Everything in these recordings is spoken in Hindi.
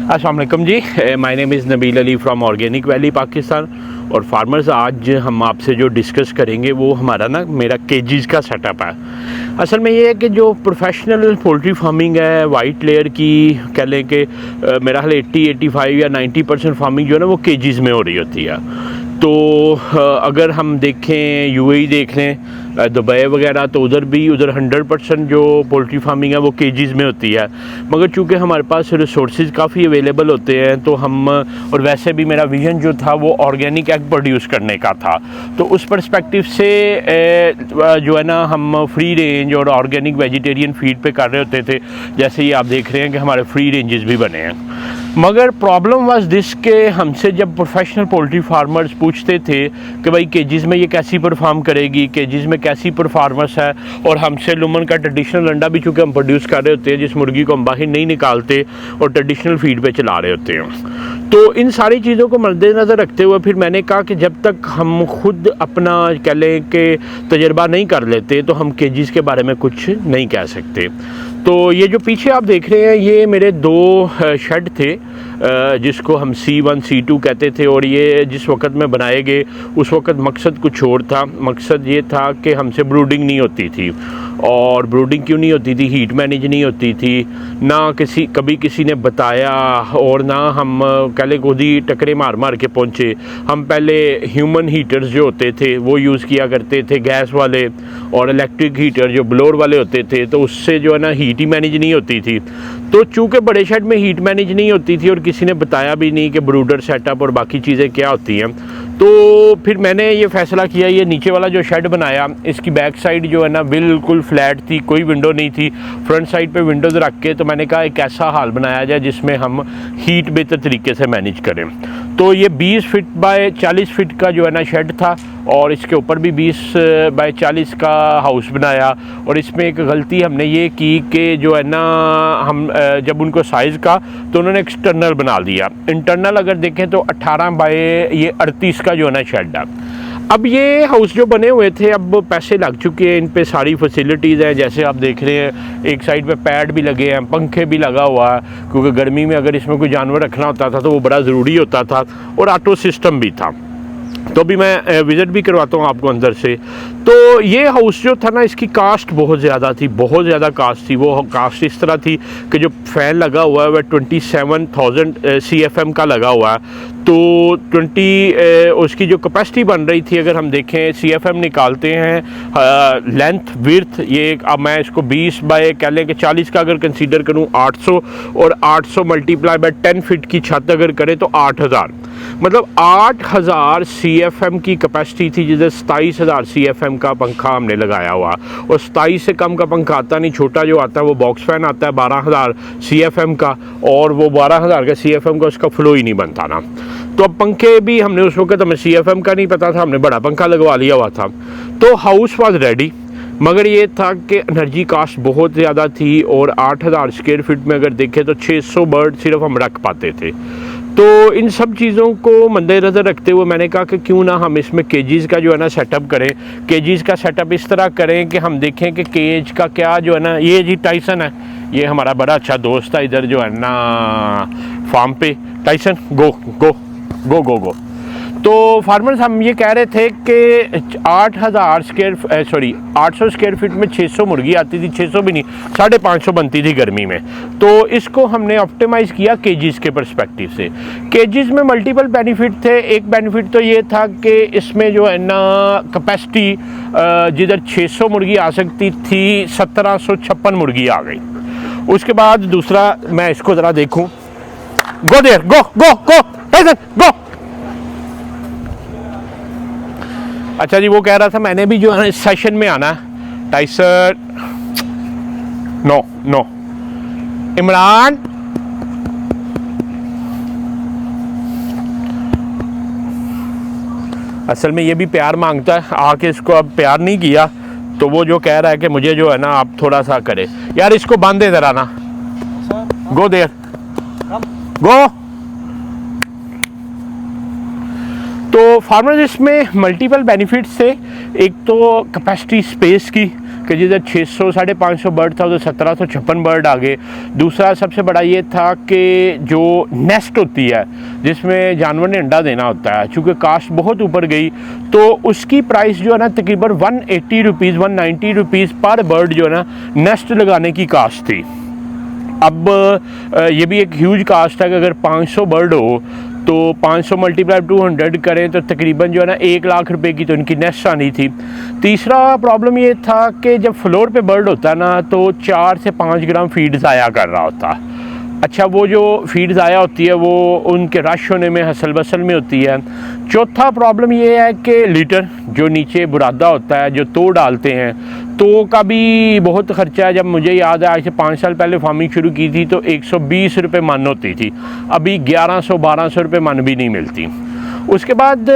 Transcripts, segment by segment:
अस्सलाम वालेकुम जी, my name is Nabeel Ali from organic valley Pakistan. और फार्मर्स, आज हम आपसे जो डिस्कस करेंगे वो हमारा मेरा केजीज़ का सेटअप है। असल में ये है कि जो प्रोफेशनल पोल्ट्री फार्मिंग है वाइट लेयर की, कह लें कि मेरा हाल 80-85 या 90% फार्मिंग जो है ना वो केजीज़ में हो रही होती है। तो अगर हम देखें यूएई देख लें, दुबई वगैरह, तो उधर 100% जो पोल्ट्री फार्मिंग है वो केजीज़ में होती है। मगर चूँकि हमारे पास रिसोर्सेज काफ़ी अवेलेबल होते हैं तो हम, और वैसे भी मेरा विज़न जो था वो ऑर्गेनिक एग प्रोड्यूस करने का था, तो उस पर्सपेक्टिव से जो है ना हम फ्री रेंज और ऑर्गेनिक वेजिटेरियन फीड पे कर रहे होते थे। जैसे ये आप देख रहे हैं कि हमारे फ्री रेंजेस भी बने हैं। मगर प्रॉब्लम वाज दिस के हमसे जब प्रोफेशनल पोल्ट्री फार्मर्स पूछते थे कि भाई केजीज़ में ये कैसी परफॉर्म करेगी, केजीज़ में कैसी परफॉर्मेंस है, और हमसे लुमन का ट्रेडिशनल अंडा भी चूँकि हम प्रोड्यूस कर रहे होते हैं, जिस मुर्गी को हम बाहर नहीं निकालते और ट्रेडिशनल फीड पे चला रहे होते हैं, तो इन सारी चीज़ों को मद्देनज़र रखते हुए फिर मैंने कहा कि जब तक हम खुद अपना कह लें कि तजर्बा नहीं कर लेते तो हम केजीज़ के बारे में कुछ नहीं कह सकते। तो ये जो पीछे आप देख रहे हैं ये मेरे 2 शेड थे, जिसको हम C1 C2 कहते थे, और ये जिस वक्त में बनाए गए उस वक्त मकसद कुछ और था। मकसद ये था कि हमसे ब्रूडिंग नहीं होती थी, और ब्रूडिंग क्यों नहीं होती थी, हीट मैनेज नहीं होती थी, ना कभी किसी ने बताया, और ना हम पहले खुद ही टकरे मार मार के पहुँचे। हम पहले ह्यूमन हीटर्स जो होते थे वो यूज़ किया करते थे, गैस वाले, और इलेक्ट्रिक हीटर जो ब्लोअर वाले होते थे, तो उससे जो है ना हीट ही मैनेज नहीं होती थी। तो चूँकि बड़े शेड में हीट मैनेज नहीं होती थी और किसी ने बताया भी नहीं कि ब्रूडर सेटअप और बाकी चीज़ें क्या होती हैं, तो फिर मैंने ये फ़ैसला किया, ये नीचे वाला जो शेड बनाया इसकी बैक साइड जो है ना बिल्कुल फ्लैट थी, कोई विंडो नहीं थी। फ्रंट साइड पे विंडोज़ रख के तो मैंने कहा एक ऐसा हाल बनाया जाए जिसमें हम हीट बेहतर तरीके से मैनेज करें। तो ये 20 फीट बाय 40 फीट का जो है ना शेड था, और इसके ऊपर भी 20 बाय 40 का हाउस बनाया। और इसमें एक गलती हमने ये की कि जो है ना हम जब उनको साइज़ का तो उन्होंने एक्सटर्नल बना दिया। इंटरनल अगर देखें तो 18 बाय ये 38 का जो है ना शेड है। अब ये हाउस जो बने हुए थे, अब पैसे लग चुके हैं, इन पे सारी फैसिलिटीज़ हैं। जैसे आप देख रहे हैं एक साइड पे पैड भी लगे हैं, पंखे भी लगा हुआ है, क्योंकि गर्मी में अगर इसमें कोई जानवर रखना होता था तो वो बड़ा ज़रूरी होता था, और ऑटो सिस्टम भी था। तो अभी मैं विज़िट भी करवाता हूँ आपको अंदर से। तो ये हाउस जो था ना इसकी कास्ट बहुत ज़्यादा थी, बहुत ज़्यादा कास्ट थी। वो कास्ट इस तरह थी कि जो फ़ैन लगा हुआ है वह 27,000 CFM का लगा हुआ है। तो 20 उसकी जो कैपेसिटी बन रही थी, अगर हम देखें CFM निकालते हैं लेंथ विड्थ, ये अब मैं इसको 20 बाय कह लें कि 40 का अगर कंसीडर करूँ 800, और 800 मल्टीप्लाई बाय 10 फीट की छत अगर करें तो 8000, मतलब 8000 CFM की कैपेसिटी थी, जिसे 27,000 CFM का पंखा हमने लगाया हुआ। और 27 से कम का पंखा आता नहीं, छोटा जो आता है वो बॉक्स फैन आता है 12,000 CFM का, और वो 12,000 का CFM का उसका फ्लो ही नहीं बनता ना। तो अब पंखे भी हमने उस वक्त, हमें CFM का नहीं पता था, हमने बड़ा पंखा लगवा लिया हुआ था। तो हाउस वाज रेडी, मगर ये था कि एनर्जी कास्ट बहुत ज़्यादा थी, और 8000 स्क्वायर फीट में अगर देखें तो 600 बर्ड सिर्फ हम रख पाते थे। तो इन सब चीज़ों को मद्देनज़र रखते हुए मैंने कहा कि क्यों ना हम इसमें केजीज़ का जो है ना सेटअप करें। केजीज़ का सेटअप इस तरह करें कि हम देखें कि केज का क्या जो है ना, ये जी टाइसन है, ये हमारा बड़ा अच्छा दोस्त है इधर जो है ना फार्म पे। टाइसन गो गो गो गो गो। तो फार्मर्स, हम ये कह रहे थे कि 800 स्क्वायर फीट में 600 मुर्गी आती थी, 600 भी नहीं, 550 बनती थी गर्मी में। तो इसको हमने ऑप्टिमाइज़ किया केजीज़ के पर्सपेक्टिव से। केजीज़ में मल्टीपल बेनिफिट थे। एक बेनिफिट तो ये था कि इसमें जो है ना कैपेसिटी जिधर 600 मुर्गी आ सकती थी 1756 मुर्गी आ गई। उसके बाद दूसरा, मैं इसको ज़रा देखूँ, go there, go go go Tyson गो। अच्छा जी, वो कह रहा था मैंने भी जो है इस सेशन में आना। टाइसन नो नो, इमरान असल में ये भी प्यार मांगता है, आके इसको अब प्यार नहीं किया तो वो जो कह रहा है कि मुझे जो है ना आप थोड़ा सा करे। यार इसको बांध दे जरा ना, गो देयर गो। तो फार्मर्स, इसमें मल्टीपल बेनिफिट्स थे। एक तो कैपेसिटी स्पेस की, कि जिधर 600 550 बर्ड था उधर 1756 बर्ड आ गए। दूसरा सबसे बड़ा ये था कि जो नेस्ट होती है जिसमें जानवर ने अंडा देना होता है, चूँकि कास्ट बहुत ऊपर गई तो उसकी प्राइस जो है ना तकरीबन 180 रुपीज़ 190 रुपीज़ पर बर्ड जो है ना नेस्ट लगाने की कास्ट थी। अब ये भी एक ह्यूज कास्ट है कि अगर 500 बर्ड हो तो 500 मल्टीप्लाई 200 करें तो तकरीबन जो है ना 1 लाख रुपए की तो इनकी नेस्ट आनी थी। तीसरा प्रॉब्लम ये था कि जब फ्लोर पे बर्ड होता है ना तो 4 से 5 ग्राम फीड ज़ाया कर रहा होता। अच्छा, वो जो फीड ज़ाया होती है वो उनके रश होने में हसल बसल में होती है। चौथा प्रॉब्लम ये है कि लीटर जो नीचे बुरादा होता है जो तो डालते हैं तो का भी बहुत ख़र्चा है। जब मुझे याद है आज से 5 साल पहले फार्मिंग शुरू की थी तो 120 रुपये मन होती थी, अभी 1100-1200 रुपये मन भी नहीं मिलती। उसके बाद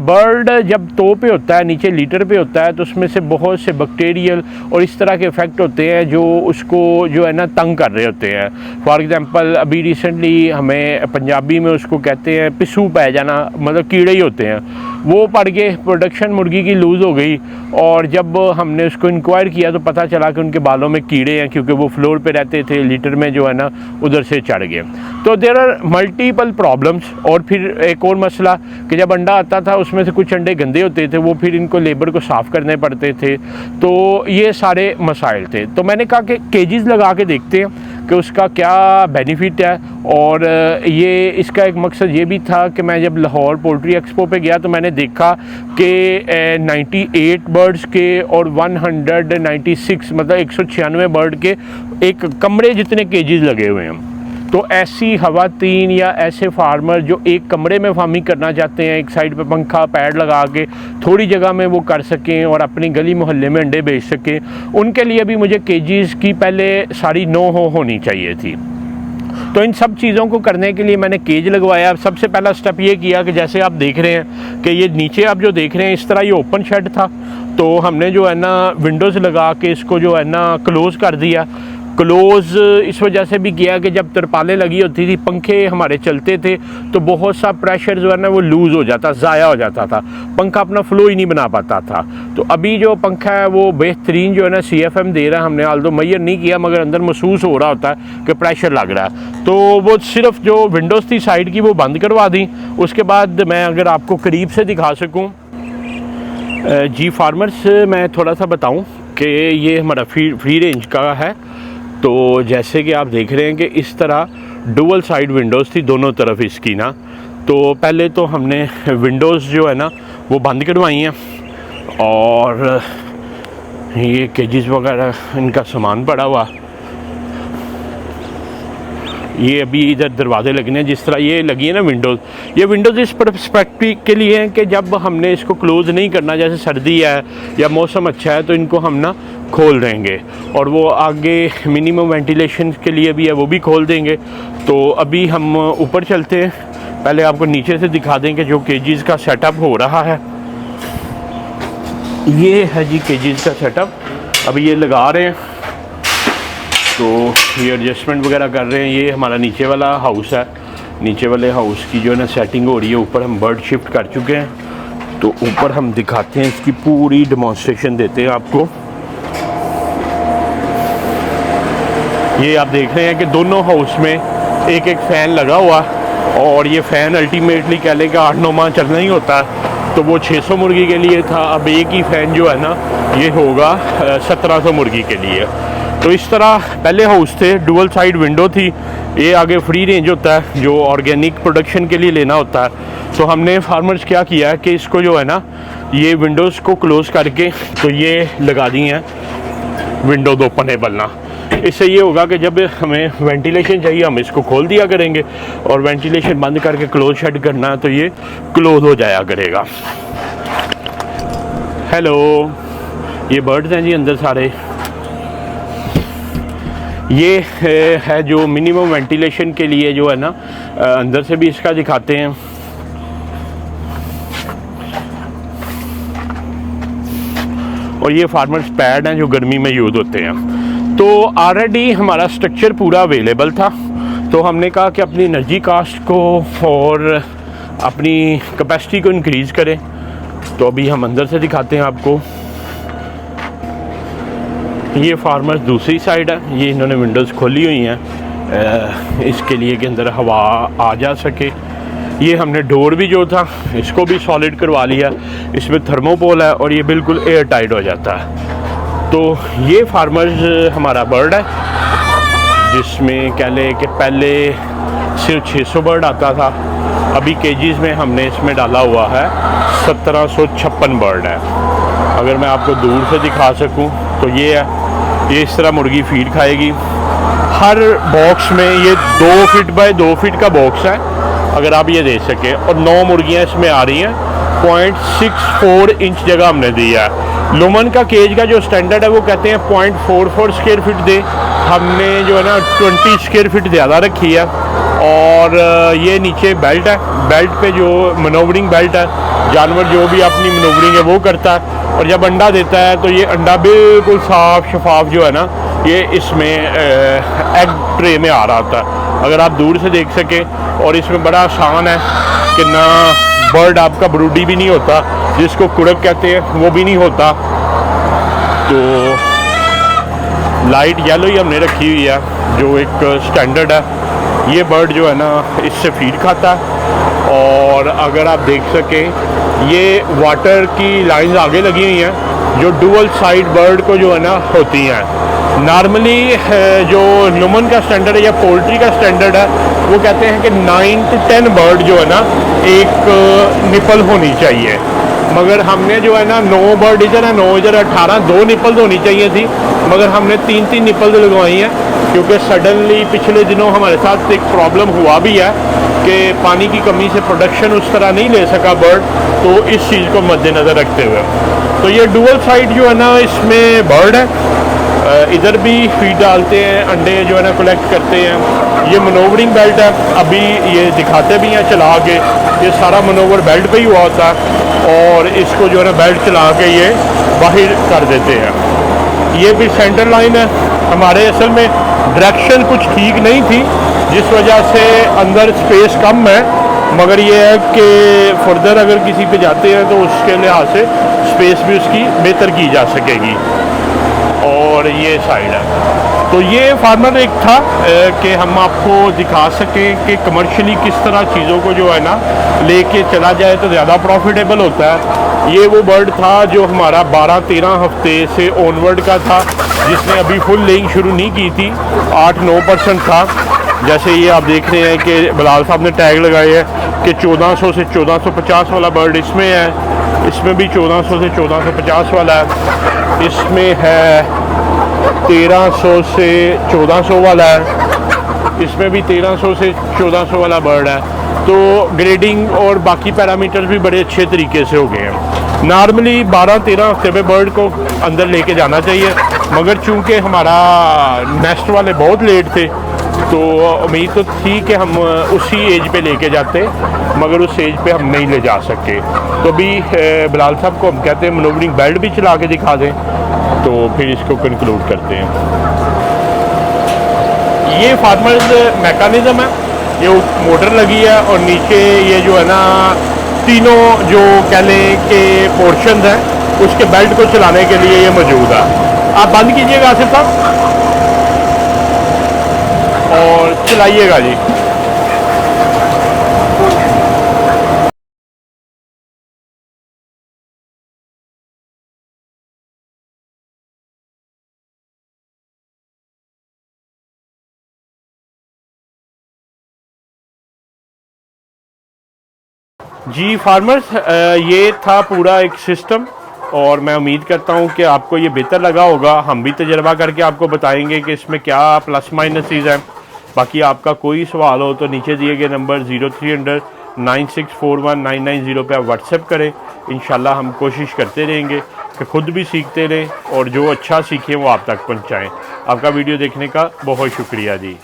बर्ड जब तो पे होता है नीचे लीटर पे होता है तो उसमें से बहुत से बैक्टीरियल और इस तरह के इफ़ेक्ट होते हैं जो उसको जो है ना तंग कर रहे होते हैं। फॉर एग्ज़ाम्पल अभी रिसेंटली हमें पंजाबी में उसको कहते हैं पिसू पै जाना, मतलब कीड़े ही होते हैं, वो पड़ के प्रोडक्शन मुर्गी की लूज़ हो गई। और जब हमने उसको इंक्वायर किया तो पता चला कि उनके बालों में कीड़े हैं क्योंकि वो फ्लोर पे रहते थे, लीटर में जो है ना उधर से चढ़ गए। तो देयर आर मल्टीपल प्रॉब्लम्स। और फिर एक और मसला कि जब अंडा आता था उसमें से कुछ अंडे गंदे होते थे, वो फिर इनको लेबर को साफ़ करने पड़ते थे। तो ये सारे मसाइल थे। तो मैंने कहा कि केजेस लगा के देखते हैं कि उसका क्या बेनिफिट है। और ये इसका एक मकसद ये भी था कि मैं जब लाहौर पोल्ट्री एक्सपो पे गया तो मैंने देखा कि 98 बर्ड्स के और 196 मतलब 196 बर्ड के एक कमरे जितने केजेस लगे हुए हैं। तो ऐसी खवातीन या ऐसे फार्मर जो एक कमरे में फार्मिंग करना चाहते हैं, एक साइड पे पंखा पैड लगा के थोड़ी जगह में वो कर सकें और अपनी गली मोहल्ले में अंडे बेच सकें, उनके लिए भी मुझे केजीज़ की पहले सारी होनी चाहिए थी। तो इन सब चीज़ों को करने के लिए मैंने केज लगवाया। सबसे पहला स्टेप ये किया कि जैसे आप देख रहे हैं कि ये नीचे आप जो देख रहे हैं इस तरह ये ओपन शेड था, तो हमने जो है ना विंडोज़ लगा के इसको जो है ना क्लोज़ कर दिया। क्लोज़ इस वजह से भी किया कि जब तरपालें लगी होती थी, पंखे हमारे चलते थे तो बहुत सा प्रेशर जो है ना वो लूज़ हो जाता, ज़ाया हो जाता था, पंखा अपना फ्लो ही नहीं बना पाता था। तो अभी जो पंखा है वो बेहतरीन जो है ना CFM दे रहा है, हमने आल्दो मैयर नहीं किया मगर अंदर महसूस हो रहा होता है कि प्रेशर लग रहा है। तो वो सिर्फ जो विंडोज़ थी साइड की वो बंद करवा दी। उसके बाद मैं अगर आपको करीब से दिखा सकूँ जी फार्मर्स, मैं थोड़ा सा बताऊँ कि ये हमारा फ्री रेंज का है। तो जैसे कि आप देख रहे हैं कि इस तरह डुअल साइड विंडोज़ थी दोनों तरफ इसकी ना। तो पहले तो हमने विंडोज़ जो है ना वो बंद करवाई हैं और ये केजेस वगैरह इनका सामान पड़ा हुआ, ये अभी इधर दरवाजे लगने हैं जिस तरह ये लगी है ना विंडोज़। ये विंडोज़ इस पर्सपेक्टिव के लिए हैं कि जब हमने इसको क्लोज़ नहीं करना, जैसे सर्दी है या मौसम अच्छा है तो इनको हम ना खोल देंगे, और वो आगे मिनिमम वेंटिलेशन के लिए भी है वो भी खोल देंगे। तो अभी हम ऊपर चलते हैं, पहले आपको नीचे से दिखा दें कि जो केजेस का सेटअप हो रहा है। ये है जी केजेस का सेटअप, अभी ये लगा रहे हैं तो ये एडजस्टमेंट वगैरह कर रहे हैं। ये हमारा नीचे वाला हाउस है, नीचे वाले हाउस की जो है ना सेटिंग हो रही है। ऊपर हम बर्ड शिफ्ट कर चुके हैं तो ऊपर हम दिखाते हैं, इसकी पूरी डेमोन्स्ट्रेशन देते हैं आपको। ये आप देख रहे हैं कि दोनों हाउस में एक एक फ़ैन लगा हुआ, और ये फ़ैन अल्टीमेटली कह लें कि 8-9 माह चलना ही होता है। तो वो 600 मुर्गी के लिए था, अब एक ही फ़ैन जो है ना ये होगा 1700 मुर्गी के लिए। तो इस तरह पहले हाउस थे, डुअल साइड विंडो थी। ये आगे फ्री रेंज होता है जो ऑर्गेनिक प्रोडक्शन के लिए लेना होता है। तो हमने फार्मर्स क्या किया है कि इसको जो है ना ये विंडोज़ को क्लोज़ करके तो ये लगा दी हैं विंडोज़ ओपनेबल ना। इससे ये होगा कि जब हमें वेंटिलेशन चाहिए हम इसको खोल दिया करेंगे, और वेंटिलेशन बंद करके क्लोज शेड करना है तो ये क्लोज हो जाया करेगा। हेलो, ये बर्ड्स हैं जी अंदर सारे। ये है जो मिनिमम वेंटिलेशन के लिए जो है ना अंदर से भी इसका दिखाते हैं। और ये फार्मर्स पैड हैं जो गर्मी में यूज़ होते हैं। तो ऑलरेडी हमारा स्ट्रक्चर पूरा अवेलेबल था, तो हमने कहा कि अपनी एनर्जी कास्ट को और अपनी कैपेसिटी को इंक्रीज़ करें। तो अभी हम अंदर से दिखाते हैं आपको। ये फार्मर्स दूसरी साइड है, ये इन्होंने विंडोज़ खोली हुई हैं इसके लिए कि अंदर हवा आ जा सके। ये हमने डोर भी जो था इसको भी सॉलिड करवा लिया, इसमें थर्मोपोल है और ये बिल्कुल एयर टाइट हो जाता है। तो ये फार्मर्स हमारा बर्ड है, जिसमें कह लें कि पहले सिर्फ 600 बर्ड आता था, अभी केजीज़ में हमने इसमें डाला हुआ है 1756 बर्ड है। अगर मैं आपको दूर से दिखा सकूं तो ये है, ये इस तरह मुर्गी फीड खाएगी। हर बॉक्स में ये 2 फीट बाय 2 फीट का बॉक्स है, अगर आप ये देख सकें, और 9 मुर्गियाँ इसमें आ रही हैं। 0.64 इंच जगह हमने दिया है। लुमन का केज का जो स्टैंडर्ड है वो कहते हैं 0.44 स्क्वायर फीट दे, हमने जो है ना 20 स्क्वायर फीट ज़्यादा रखी है। और ये नीचे बेल्ट है, बेल्ट पे जो मनोवरिंग बेल्ट है, जानवर जो भी अपनी मनोवरिंग है वो करता है। और जब अंडा देता है तो ये अंडा बिल्कुल साफ शफाफ जो है ना ये इसमें एग ट्रे में आ रहा होता है, अगर आप दूर से देख सकें। और इसमें बड़ा आसान है कि ना बर्ड आपका ब्रूडी भी नहीं होता, जिसको कुड़क कहते हैं वो भी नहीं होता। तो लाइट येलो ही हमने रखी हुई है जो एक स्टैंडर्ड है। ये बर्ड जो है ना इससे फीड खाता है। और अगर आप देख सकें ये वाटर की लाइंस आगे लगी हुई हैं जो डुअल साइड बर्ड को जो है ना होती हैं। नॉर्मली जो लुमन का स्टैंडर्ड है या पोल्ट्री का स्टैंडर्ड है वो कहते हैं कि 9 to 10 बर्ड जो है ना एक निपल होनी चाहिए, मगर हमने जो है ना 9 बर्ड इधर है, 9 इधर, 18, 2 निपल होनी चाहिए थी, मगर हमने 3-3 निपल लगवाई हैं क्योंकि सडनली पिछले दिनों हमारे साथ एक प्रॉब्लम हुआ भी है कि पानी की कमी से प्रोडक्शन उस तरह नहीं ले सका बर्ड, तो इस चीज़ को मद्देनज़र रखते हुए तो ये डुअल साइड जो है ना इसमें बर्ड है। इधर भी फीड डालते हैं, अंडे जो है ना कलेक्ट करते हैं। ये मनोवरिंग बेल्ट है, अभी ये दिखाते भी हैं चला के, ये सारा मनोवर बेल्ट पे ही हुआ होता है और इसको जो है ना बेल्ट चला के ये बाहर कर देते हैं। ये भी सेंटर लाइन है हमारे, असल में डायरेक्शन कुछ ठीक नहीं थी जिस वजह से अंदर स्पेस कम है, मगर ये है कि फर्दर अगर किसी पे जाते हैं तो उसके लिहाज से स्पेस भी उसकी बेहतर की जा सकेगी। और ये साइड है। तो ये फार्मर एक था कि हम आपको दिखा सकें कि कमर्शियली किस तरह चीज़ों को जो है ना लेके चला जाए तो ज़्यादा प्रॉफिटेबल होता है। ये वो बर्ड था जो हमारा 12-13 हफ्ते से ऑनवर्ड का था, जिसने अभी फुल लेइंग शुरू नहीं की थी, 8-9% था। जैसे ये आप देख रहे हैं कि बिलाल साहब ने टैग लगाए हैं कि 1400 से 1450 वाला बर्ड इसमें है, इसमें भी 1400 से 1450 वाला है, इसमें है 1300 से 1400 वाला है, इसमें भी 1300 से 1400 वाला बर्ड है। तो ग्रेडिंग और बाकी पैरामीटर्स भी बड़े अच्छे तरीके से हो गए हैं। नॉर्मली 12-13 हफ्ते में बर्ड को अंदर लेके जाना चाहिए, मगर चूंकि हमारा नेस्ट वाले बहुत लेट थे तो उम्मीद तो थी कि हम उसी एज पे लेके जाते, मगर उस एज पे हम नहीं ले जा सके। तो अभी बिलाल साहब को हम कहते हैं मनोवरिंग बेल्ट भी चला के दिखा दें तो फिर इसको कंक्लूड करते हैं। ये फार्मर्स मैकेनिज़्म है, ये मोटर लगी है और नीचे ये जो है ना तीनों जो कह लें कि पोर्शन हैं उसके बेल्ट को चलाने के लिए ये मौजूद है। आप बंद कीजिएगा आसिफ साहब और चलाइएगा जी। जी फार्मर्स, ये था पूरा एक सिस्टम और मैं उम्मीद करता हूँ कि आपको ये बेहतर लगा होगा। हम भी तजर्बा करके आपको बताएंगे कि इसमें क्या प्लस माइनसेस हैं। बाकी आपका कोई सवाल हो तो नीचे दिए गए नंबर 0300 9641 990 पे आप व्हाट्सएप करें। इंशाल्लाह हम कोशिश करते रहेंगे कि ख़ुद भी सीखते रहें और जो अच्छा सीखें वो आप तक पहुँचाएँ। आपका वीडियो देखने का बहुत शुक्रिया जी।